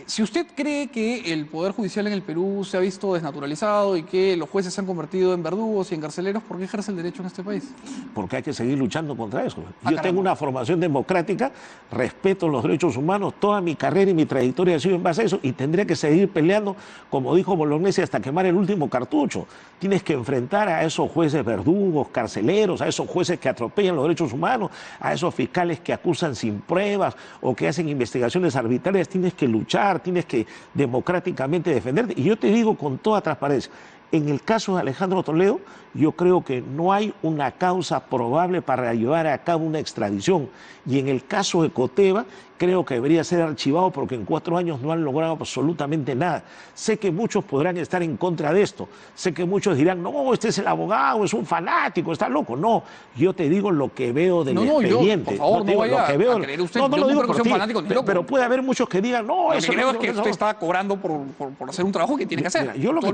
Si usted cree que el Poder Judicial en el Perú se ha visto desnaturalizado y que los jueces se han convertido en verdugos y en carceleros, ¿por qué ejerce el derecho en este país? Porque hay que seguir luchando contra eso. Yo tengo una formación democrática, respeto los derechos humanos, toda mi carrera y mi trayectoria ha sido en base a eso y tendría que seguir peleando, como dijo Bolognesi, hasta quemar el último cartucho. Tienes que enfrentar a esos jueces verdugos, carceleros, a esos jueces que atropellan los derechos humanos, a esos fiscales que acusan sin pruebas o que hacen investigaciones arbitrarias. Tienes que luchar, tienes que democráticamente defenderte. Y yo te digo con toda transparencia, en el caso de Alejandro Toledo, yo creo que no hay una causa probable para llevar a cabo una extradición. Y en el caso de Ecoteva, creo que debería ser archivado porque en 4 años no han logrado absolutamente nada. Sé que muchos podrán estar en contra de esto. Sé que muchos dirán, no, este es el abogado, es un fanático, está loco. No, yo te digo lo que veo del expediente. Yo, por favor, no vaya a creer usted. No lo digo por ti, fanático, ni loco. Pero puede haber muchos que digan, no, eso creo es que usted está cobrando por hacer un trabajo que tiene que hacer. Mira, yo lo que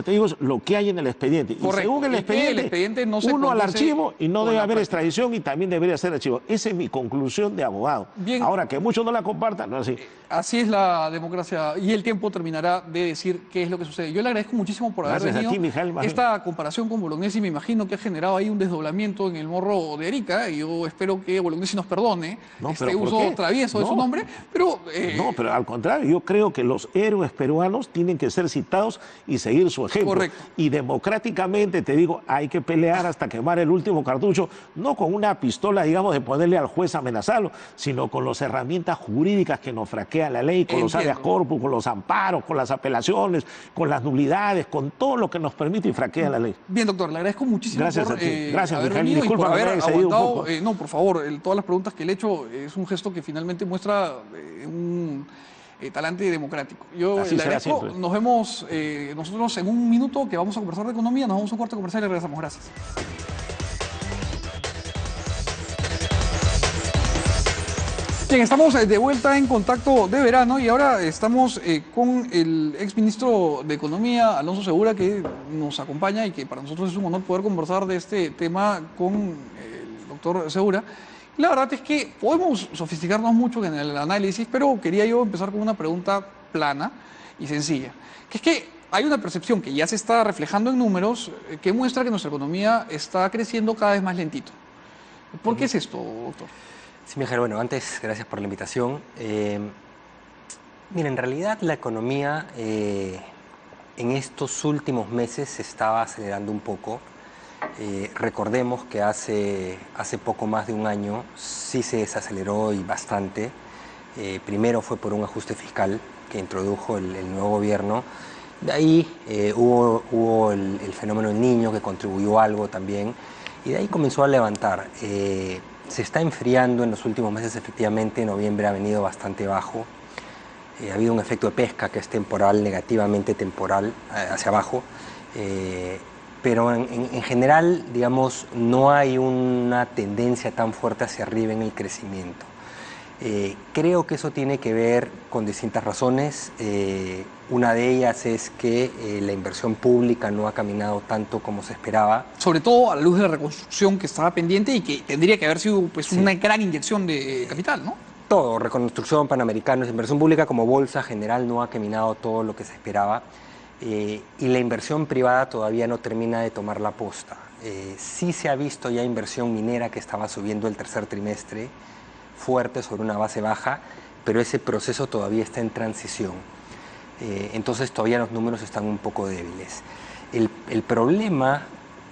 te digo es lo que hay en el expediente. Correcto. Y según el expediente no se uno al archivo y no debe haber extradición y también debería ser archivo. Esa es mi conclusión de abogado. Bien. Ahora, que muchos no la compartan, no es así. Así es la democracia y el tiempo terminará de decir qué es lo que sucede. Yo le agradezco muchísimo por haber venido. A ti, Mijael, esta comparación con Bolognesi me imagino que ha generado ahí un desdoblamiento en el morro de Erika y yo espero que Bolognesi nos perdone este uso travieso de su nombre, pero... No, pero al contrario, yo creo que los héroes peruanos tienen que ser citados y seguir su ejemplo. Correcto. Y democráticamente, te digo, hay que pelear hasta quemar el último cartucho, no con una pistola, digamos, de ponerle al juez a amenazarlo, sino con las herramientas jurídicas que nos fraquea la ley, con los habeas corpus, con los amparos, con las apelaciones, con las nulidades, con todo lo que nos permite y fraquea la ley. Bien, doctor, le agradezco muchísimo Gracias por a ti. Gracias, haber Mijael, venido y por haber aguantado. Un poco. No, por favor, todas las preguntas que le he hecho es un gesto que finalmente muestra un talante democrático. Yo le agradezco. Nos vemos nosotros en un minuto que vamos a conversar de economía, nos vamos a un corte comercial y regresamos. Gracias. Bien, estamos de vuelta en Contacto de Verano y ahora estamos con el exministro de Economía, Alonso Segura, que nos acompaña y que para nosotros es un honor poder conversar de este tema con el doctor Segura. La verdad es que podemos sofisticarnos mucho en el análisis, pero quería yo empezar con una pregunta plana y sencilla, que es que hay una percepción que ya se está reflejando en números que muestra que nuestra economía está creciendo cada vez más lentito. ¿Por qué es esto, doctor? Sí, Mijael, bueno, antes, gracias por la invitación. Mira, en realidad la economía en estos últimos meses se estaba acelerando un poco. Recordemos que hace poco más de un año sí se desaceleró y bastante. Primero fue por un ajuste fiscal que introdujo el nuevo gobierno. De ahí hubo el fenómeno del Niño, que contribuyó algo también, y de ahí comenzó a levantar. Se está enfriando en los últimos meses, efectivamente. Noviembre ha venido bastante bajo. Ha habido un efecto de pesca que es temporal, negativamente temporal, hacia abajo. Pero en general, digamos, no hay una tendencia tan fuerte hacia arriba en el crecimiento. Creo que eso tiene que ver con distintas razones. Una de ellas es que la inversión pública no ha caminado tanto como se esperaba. Sobre todo a la luz de la reconstrucción que estaba pendiente y que tendría que haber sido pues, Sí. una gran inyección de capital, ¿no? Todo, reconstrucción, panamericanos, inversión pública como bolsa general no ha caminado todo lo que se esperaba. Y la inversión privada todavía no termina de tomar la posta. Sí se ha visto ya inversión minera que estaba subiendo el tercer trimestre, fuerte sobre una base baja, pero ese proceso todavía está en transición. Entonces todavía los números están un poco débiles. El problema,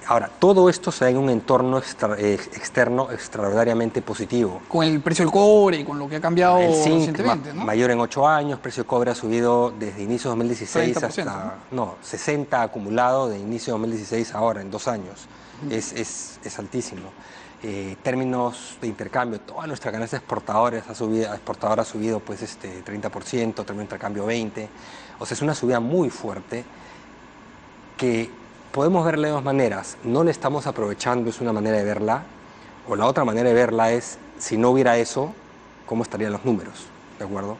ahora, todo esto se da en un entorno externo extraordinariamente positivo. Con el precio del cobre y con lo que ha cambiado El zinc, recientemente, ¿no? mayor en 8 años, precio de cobre ha subido desde inicio de 2016 30%, hasta, no, 60 acumulado de inicio de 2016 ahora, en 2 años. Es altísimo. Términos de intercambio, toda nuestra canasta exportadora ha subido pues 30%, término de intercambio 20%. O sea, es una subida muy fuerte que podemos verla de dos maneras. No la estamos aprovechando, es una manera de verla. O la otra manera de verla es, si no hubiera eso, ¿cómo estarían los números? ¿De acuerdo?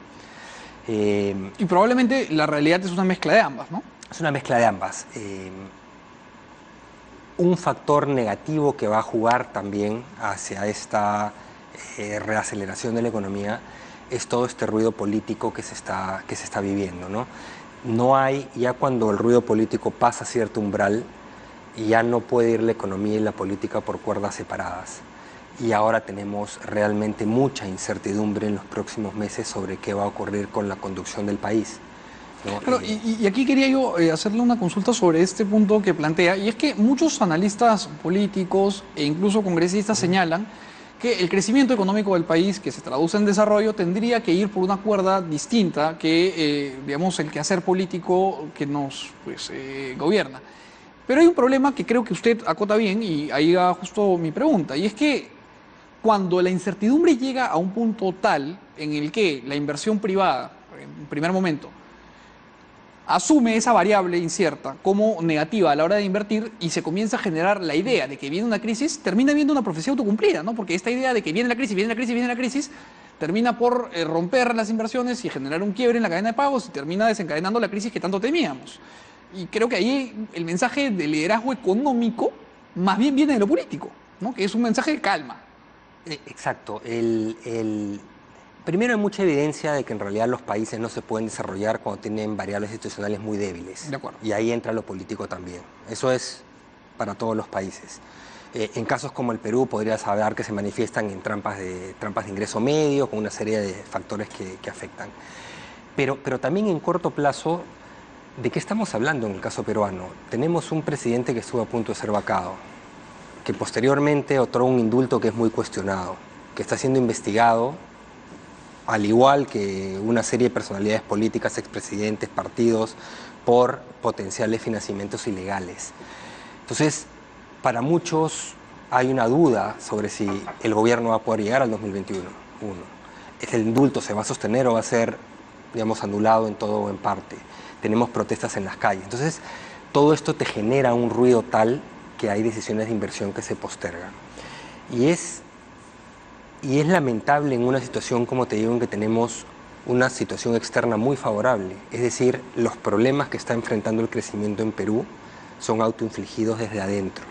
Y probablemente la realidad es una mezcla de ambas, ¿no? Es una mezcla de ambas. Un factor negativo que va a jugar también hacia esta reaceleración de la economía es todo este ruido político que se está viviendo, ¿no? No hay, ya cuando el ruido político pasa cierto umbral, ya no puede ir la economía y la política por cuerdas separadas. Y ahora tenemos realmente mucha incertidumbre en los próximos meses sobre qué va a ocurrir con la conducción del país, ¿no? Claro, y aquí quería yo hacerle una consulta sobre este punto que plantea, y es que muchos analistas políticos e incluso congresistas señalan que el crecimiento económico del país, que se traduce en desarrollo, tendría que ir por una cuerda distinta que, digamos, el quehacer político que nos pues, gobierna. Pero hay un problema que creo que usted acota bien, y ahí va justo mi pregunta, y es que cuando la incertidumbre llega a un punto tal en el que la inversión privada, en primer momento, asume esa variable incierta como negativa a la hora de invertir y se comienza a generar la idea de que viene una crisis, termina viendo una profecía autocumplida, ¿no? Porque esta idea de que viene la crisis, viene la crisis, viene la crisis, termina por romper las inversiones y generar un quiebre en la cadena de pagos y termina desencadenando la crisis que tanto temíamos. Y creo que ahí el mensaje de liderazgo económico más bien viene de lo político, ¿no? Que es un mensaje de calma. Exacto. Primero, hay mucha evidencia de que en realidad los países no se pueden desarrollar cuando tienen variables institucionales muy débiles. De acuerdo. Y ahí entra lo político también. Eso es para todos los países. En casos como el Perú podrías hablar que se manifiestan en trampas de ingreso medio, con una serie de factores que afectan. Pero también en corto plazo, ¿de qué estamos hablando en el caso peruano? Tenemos un presidente que estuvo a punto de ser vacado, que posteriormente otorgó un indulto que es muy cuestionado, que está siendo investigado, al igual que una serie de personalidades políticas, expresidentes, partidos, por potenciales financiamientos ilegales. Entonces, para muchos hay una duda sobre si el gobierno va a poder llegar al 2021. ¿El indulto se va a sostener o va a ser, digamos, anulado en todo o en parte? Tenemos protestas en las calles. Entonces, todo esto te genera un ruido tal que hay decisiones de inversión que se postergan. Y es lamentable en una situación, como te digo, en que tenemos una situación externa muy favorable. Es decir, los problemas que está enfrentando el crecimiento en Perú son autoinfligidos desde adentro.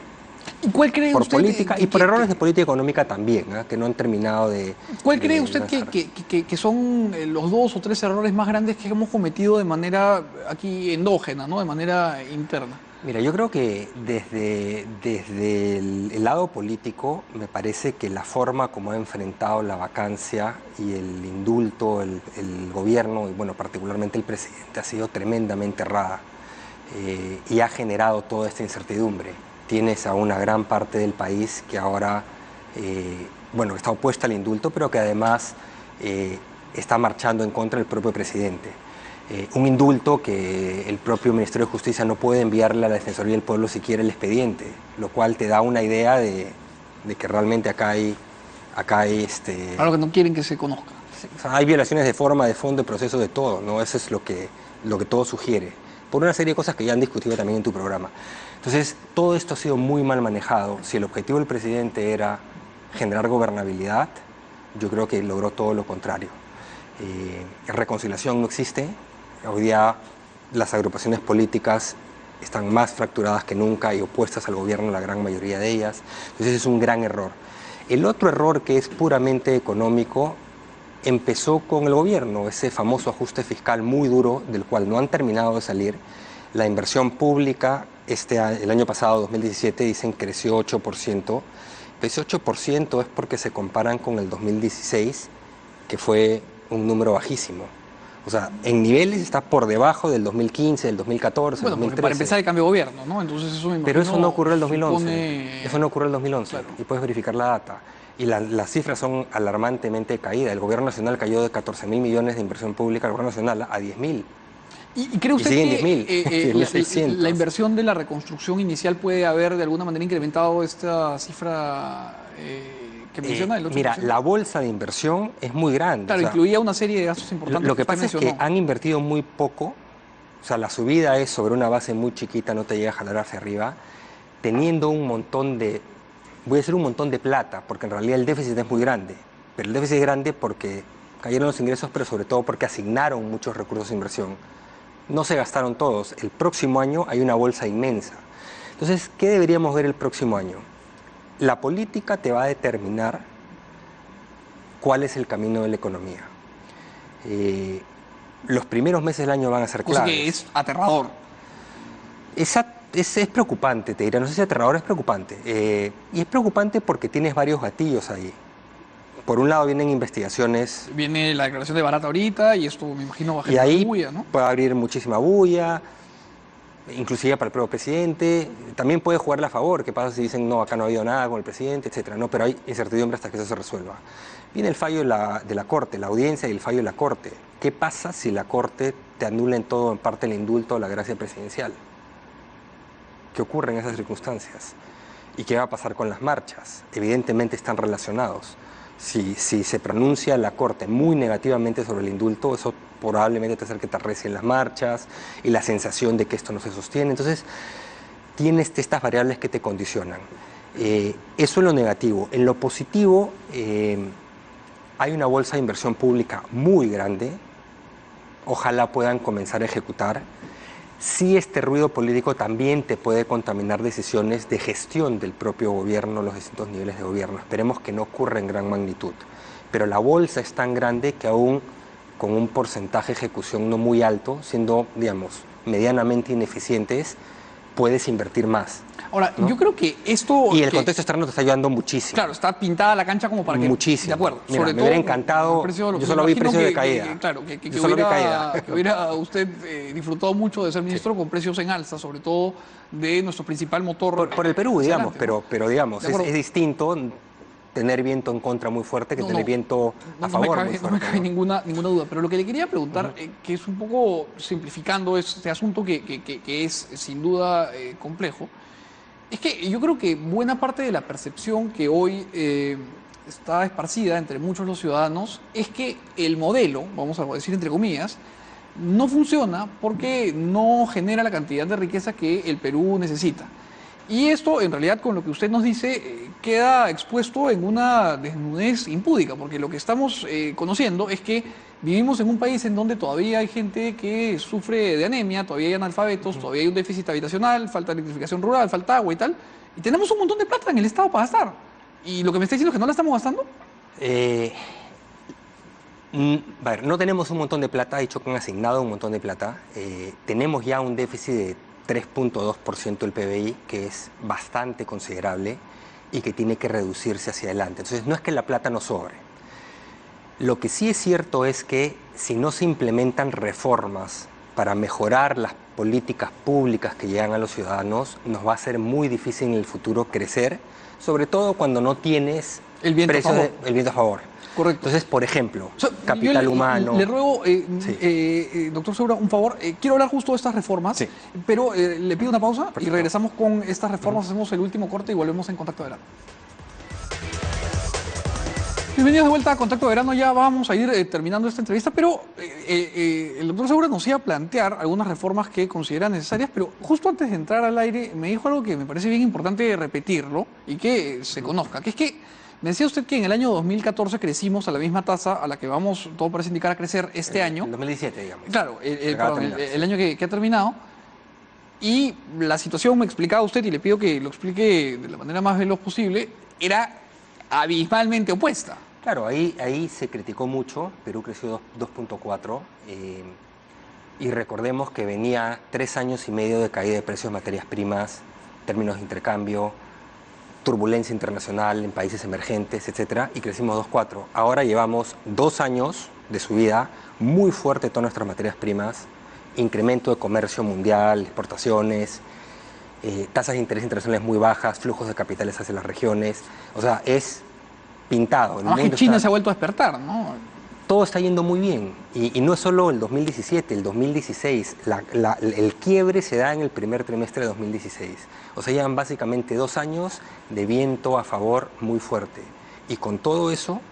¿Y cuál cree Por usted política y por errores de política económica también, que no han terminado de... ¿Cuál cree usted que son los 2 o 3 errores más grandes que hemos cometido de manera aquí endógena, ¿no? De manera interna? Mira, yo creo que desde el lado político me parece que la forma como ha enfrentado la vacancia y el indulto, el gobierno y bueno, particularmente el presidente ha sido tremendamente errada y ha generado toda esta incertidumbre. Tienes a una gran parte del país que ahora, bueno, está opuesta al indulto, pero que además está marchando en contra del propio presidente. Un indulto que el propio Ministerio de Justicia no puede enviarle a la Defensoría del Pueblo si quiere el expediente, lo cual te da una idea de que realmente acá hay Algo que no quieren que se conozca. O sea, hay violaciones de forma, de fondo, de proceso, de todo, ¿no? Eso es lo que todo sugiere, por una serie de cosas que ya han discutido también en tu programa. Entonces, todo esto ha sido muy mal manejado. Si el objetivo del presidente era generar gobernabilidad, yo creo que logró todo lo contrario. Reconciliación no existe. Hoy día las agrupaciones políticas están más fracturadas que nunca y opuestas al gobierno, la gran mayoría de ellas. Entonces, es un gran error. El otro error, que es puramente económico, empezó con el gobierno, ese famoso ajuste fiscal muy duro del cual no han terminado de salir. La inversión pública el año pasado, 2017, dicen creció 8%. Ese 8% es porque se comparan con el 2016, que fue un número bajísimo. O sea, en niveles está por debajo del 2015, del 2014, bueno, 2013. Para empezar el cambio de gobierno, ¿no? Entonces eso me Pero eso no ocurrió en el 2011. supone... Eso no ocurrió en el 2011. Claro. Y puedes verificar la data. Y las cifras son alarmantemente caídas. El gobierno nacional cayó de 14.000 millones de inversión pública al gobierno nacional a 10.000. ¿Y cree usted siguen que 10.000, la inversión de la reconstrucción inicial puede haber de alguna manera incrementado esta cifra que menciona? El 8%? Mira, la bolsa de inversión es muy grande. Claro, o sea, incluía una serie de gastos importantes. lo que pasa es que han invertido muy poco. O sea, la subida es sobre una base muy chiquita, no te llega a jalar hacia arriba, teniendo un montón de... Voy a decir un montón de plata, porque en realidad el déficit es muy grande. Pero el déficit es grande porque cayeron los ingresos, pero sobre todo porque asignaron muchos recursos de inversión. No se gastaron todos. El próximo año hay una bolsa inmensa. Entonces, ¿qué deberíamos ver el próximo año? La política te va a determinar cuál es el camino de la economía. Los primeros meses del año van a ser claves. Cosa que es aterrador. Es preocupante, te diré. No sé si aterrador, es preocupante. Y es preocupante porque tienes varios gatillos ahí. Por un lado vienen investigaciones. Viene la declaración de Barata ahorita y esto me imagino va a Y generar ahí bulla, ¿no? puede abrir muchísima bulla, inclusive para el propio presidente. También puede jugarle a favor. ¿Qué pasa si dicen, no, acá no ha habido nada con el presidente, etcétera? No, pero hay incertidumbre hasta que eso se resuelva. Viene el fallo de la Corte, la audiencia y el fallo de la Corte. ¿Qué pasa si la Corte te anula en todo, en parte, el indulto o la gracia presidencial? ¿Qué ocurre en esas circunstancias? ¿Y qué va a pasar con las marchas? Evidentemente están relacionados. Si se pronuncia la Corte muy negativamente sobre el indulto, eso probablemente te hace que te arrecien las marchas y la sensación de que esto no se sostiene. Entonces, tienes estas variables que te condicionan. Eso es lo negativo. En lo positivo, hay una bolsa de inversión pública muy grande. Ojalá puedan comenzar a ejecutar. Sí, este ruido político también te puede contaminar decisiones de gestión del propio gobierno, los distintos niveles de gobierno. Esperemos que no ocurra en gran magnitud. Pero la bolsa es tan grande que aún con un porcentaje de ejecución no muy alto, siendo, digamos, medianamente ineficientes, puedes invertir más. Ahora, ¿no? yo creo que esto... Y el contexto externo te está ayudando muchísimo. Claro, está pintada la cancha como para que... Muchísimo. De acuerdo. Mira, sobre me todo, hubiera encantado... Yo solo vi precio de caída. Claro, que Yo solo vi caída. que hubiera usted disfrutado mucho de ser ministro con precios en alza, sobre todo de nuestro principal motor... Por el Perú, digamos, adelante, pero digamos, De acuerdo. es distinto tener viento en contra muy fuerte que tener viento a favor muy fuerte. No me cabe ninguna duda, pero lo que le quería preguntar, que es un poco simplificando este asunto que es sin duda complejo, es que yo creo que buena parte de la percepción que hoy está esparcida entre muchos de los ciudadanos es que el modelo, vamos a decir entre comillas, no funciona porque no genera la cantidad de riqueza que el Perú necesita. Y esto, en realidad, con lo que usted nos dice, queda expuesto en una desnudez impúdica, porque lo que estamos conociendo es que vivimos en un país en donde todavía hay gente que sufre de anemia, todavía hay analfabetos, todavía hay un déficit habitacional, falta electrificación rural, falta agua y tal, y tenemos un montón de plata en el Estado para gastar. ¿Y lo que me está diciendo es que no la estamos gastando? A ver, no tenemos un montón de plata, de hecho que han asignado un montón de plata. Tenemos ya un déficit de 3.2% del PBI, que es bastante considerable y que tiene que reducirse hacia adelante. Entonces, no es que la plata no sobre. Lo que sí es cierto es que si no se implementan reformas para mejorar las políticas públicas que llegan a los ciudadanos, nos va a ser muy difícil en el futuro crecer, sobre todo cuando no tienes el viento a favor. El viento a favor. Correcto. Entonces, por ejemplo, O sea, capital yo humano... Le ruego, doctor Segura, un favor. Quiero hablar justo de estas reformas, Sí. pero le pido una pausa y Perfecto. regresamos con estas reformas, hacemos el último corte y volvemos en Contacto de Verano. Bienvenidos de vuelta a Contacto de Verano. Ya vamos a ir terminando esta entrevista, pero el doctor Segura nos iba a plantear algunas reformas que considera necesarias, pero justo antes de entrar al aire me dijo algo que me parece bien importante repetirlo y que se conozca, que es que me decía usted que en el año 2014 crecimos a la misma tasa a la que vamos, todo parece indicar, a crecer este año. En 2017, digamos. Claro, Acaba de terminar. el año que ha terminado. Y la situación, me explicaba usted, y le pido que lo explique de la manera más veloz posible, era abismalmente opuesta. Claro, ahí se criticó mucho, Perú creció 2.4 y recordemos que venía 3 años y medio de caída de precios de materias primas, términos de intercambio, turbulencia internacional en países emergentes, etcétera, y crecimos 2.4. Ahora llevamos 2 años de subida muy fuerte de todas nuestras materias primas, incremento de comercio mundial, exportaciones, tasas de interés internacionales muy bajas, flujos de capitales hacia las regiones, o sea, es pintado. Además que China se ha vuelto a despertar, ¿no? Todo está yendo muy bien. Y no es solo el 2017, el 2016. El quiebre se da en el primer trimestre de 2016. O sea, llevan básicamente 2 años de viento a favor muy fuerte. Y con todo eso,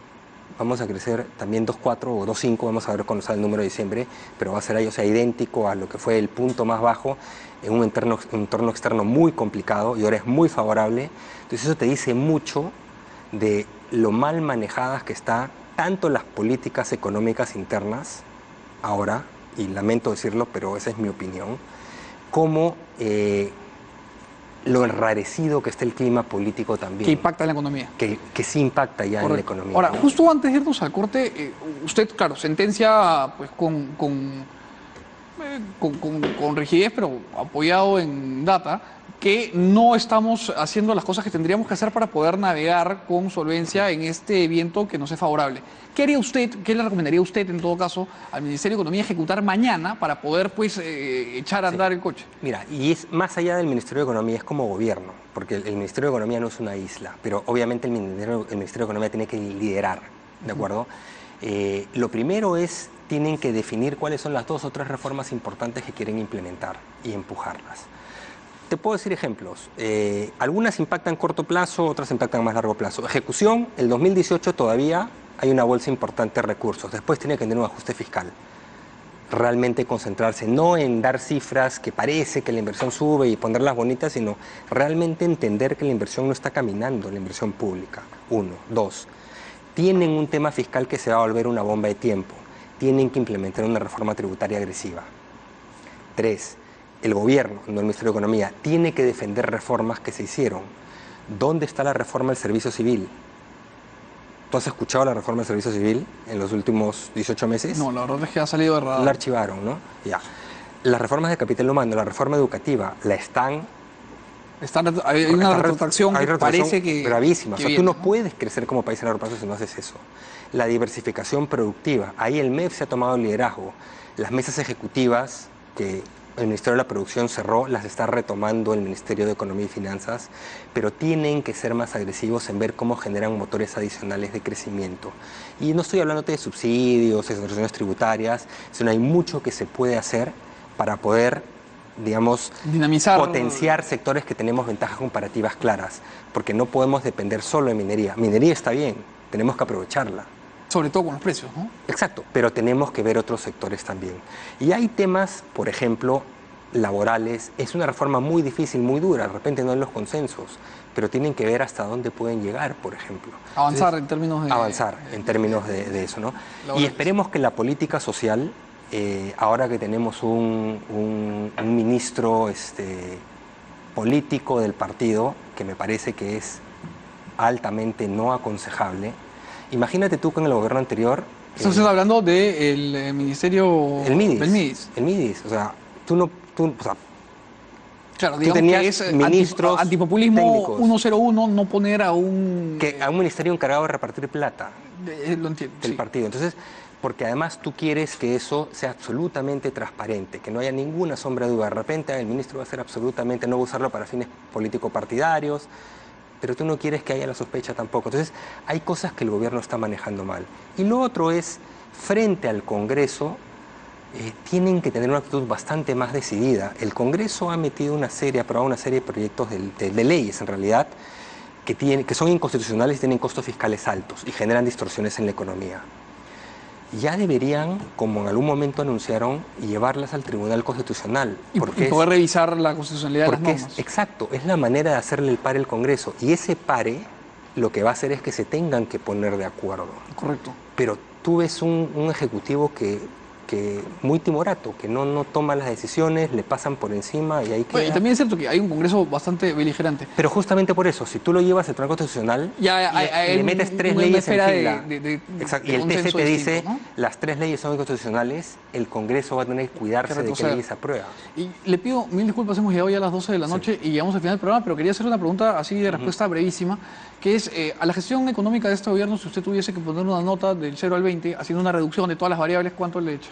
vamos a crecer también 2.4 o 2.5, vamos a ver cuándo sale el número de diciembre, pero va a ser ahí, o sea, idéntico a lo que fue el punto más bajo en un entorno externo muy complicado y ahora es muy favorable. Entonces eso te dice mucho de lo mal manejadas que están tanto las políticas económicas internas ahora, y lamento decirlo, pero esa es mi opinión, como lo enrarecido que está el clima político también. Que impacta en la economía. Que sí impacta ya en la economía. Ahora, ¿no? justo antes de irnos al corte, usted, claro, sentencia pues, con rigidez, pero apoyado en data, que no estamos haciendo las cosas que tendríamos que hacer para poder navegar con solvencia en este viento que nos es favorable. ¿Qué haría usted, qué le recomendaría usted en todo caso al Ministerio de Economía ejecutar mañana para poder pues echar a andar el coche? Mira, y es más allá del Ministerio de Economía, es como gobierno, porque el Ministerio de Economía no es una isla, pero obviamente el Ministerio de Economía tiene que liderar, ¿de acuerdo? Lo primero es, tienen que definir cuáles son las 2 o 3 reformas importantes que quieren implementar y empujarlas. Te puedo decir ejemplos. Algunas impactan a corto plazo, otras impactan a más largo plazo. Ejecución, el 2018 todavía hay una bolsa importante de recursos. Después tiene que tener un ajuste fiscal. Realmente concentrarse, no en dar cifras que parece que la inversión sube y ponerlas bonitas, sino realmente entender que la inversión no está caminando, la inversión pública. 1. 2. Tienen un tema fiscal que se va a volver una bomba de tiempo. Tienen que implementar una reforma tributaria agresiva. 3. El gobierno, no el Ministerio de Economía, tiene que defender reformas que se hicieron. ¿Dónde está la reforma del servicio civil? ¿Tú has escuchado la reforma del servicio civil en los últimos 18 meses? No, la verdad es que ha salido errado. La archivaron, ¿no? Ya. Las reformas de capital humano, la reforma educativa, la están... Hay una retrotracción que parece que... gravísima. Que o sea, viene, tú no puedes crecer como país a largo plazo si no haces eso. La diversificación productiva. Ahí el MEF se ha tomado el liderazgo. Las mesas ejecutivas que el Ministerio de la Producción cerró, las está retomando el Ministerio de Economía y Finanzas, pero tienen que ser más agresivos en ver cómo generan motores adicionales de crecimiento. Y no estoy hablando de subsidios, exoneraciones tributarias, sino hay mucho que se puede hacer para poder, digamos, dinamizar, potenciar sectores que tenemos ventajas comparativas claras, porque no podemos depender solo de minería. Minería está bien, tenemos que aprovecharla. Sobre todo con los precios, ¿no? Exacto, pero tenemos que ver otros sectores también. Y hay temas, por ejemplo, laborales. Es una reforma muy difícil, muy dura, de repente no hay los consensos, pero tienen que ver hasta dónde pueden llegar, por ejemplo. Avanzar en términos de... Avanzar en términos de eso, ¿no? Y esperemos que la política social, ahora que tenemos un ministro político del partido, que me parece que es altamente no aconsejable. Imagínate tú con el gobierno anterior... Estás hablando del ministerio... El MIDIS. Del MIDIS. El MIDIS. O sea, claro, tú digamos tenías que es ministros antipopulismo técnicos. 101, no poner a un... A un ministerio encargado de repartir plata. Lo entiendo, Del sí. partido. Entonces, porque además tú quieres que eso sea absolutamente transparente, que no haya ninguna sombra de duda. De repente el ministro va a ser absolutamente, no va a usarlo para fines político-partidarios. pero tú no quieres que haya la sospecha tampoco. Entonces, hay cosas que el gobierno está manejando mal. Y lo otro es, frente al Congreso, tienen que tener una actitud bastante más decidida. El Congreso ha aprobado una serie de proyectos de leyes, en realidad, que son inconstitucionales y tienen costos fiscales altos y generan distorsiones en la economía. Ya deberían, como en algún momento anunciaron, llevarlas al Tribunal Constitucional. Y poder revisar la constitucionalidad de las normas. Exacto, es la manera de hacerle el pare al Congreso. Y ese pare lo que va a hacer es que se tengan que poner de acuerdo. Correcto. Pero tú ves un ejecutivo que muy timorato, que no toma las decisiones, le pasan por encima y ahí queda. Bueno, y también es cierto que hay un Congreso bastante beligerante. Pero justamente por eso, si tú lo llevas al Tribunal Constitucional y le metes 3 leyes en fila, y el TC te dice, ¿no? Las 3 leyes son inconstitucionales, el Congreso va a tener que cuidarse de que leyes aprueba. Y le pido mil disculpas, hemos llegado ya a las 12 de la noche y llegamos al final del programa, pero quería hacer una pregunta así de respuesta brevísima, que es, a la gestión económica de este gobierno, si usted tuviese que poner una nota del 0 al 20, haciendo una reducción de todas las variables, ¿cuánto le echa?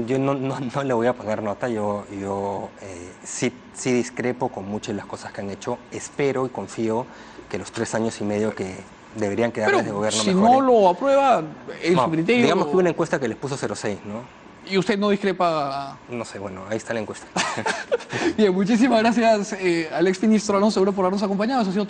Yo no le voy a poner nota, yo sí discrepo con muchas de las cosas que han hecho. Espero y confío que los 3 años y medio que deberían quedarles de gobierno si mejoren. no lo aprueba, en su criterio... Digamos que hubo una encuesta que les puso 0,6, ¿no? ¿Y usted no discrepa? No sé, bueno, ahí está la encuesta. Bien, muchísimas gracias al exministro Alonso Seguro por habernos acompañado. Eso ha sido todo.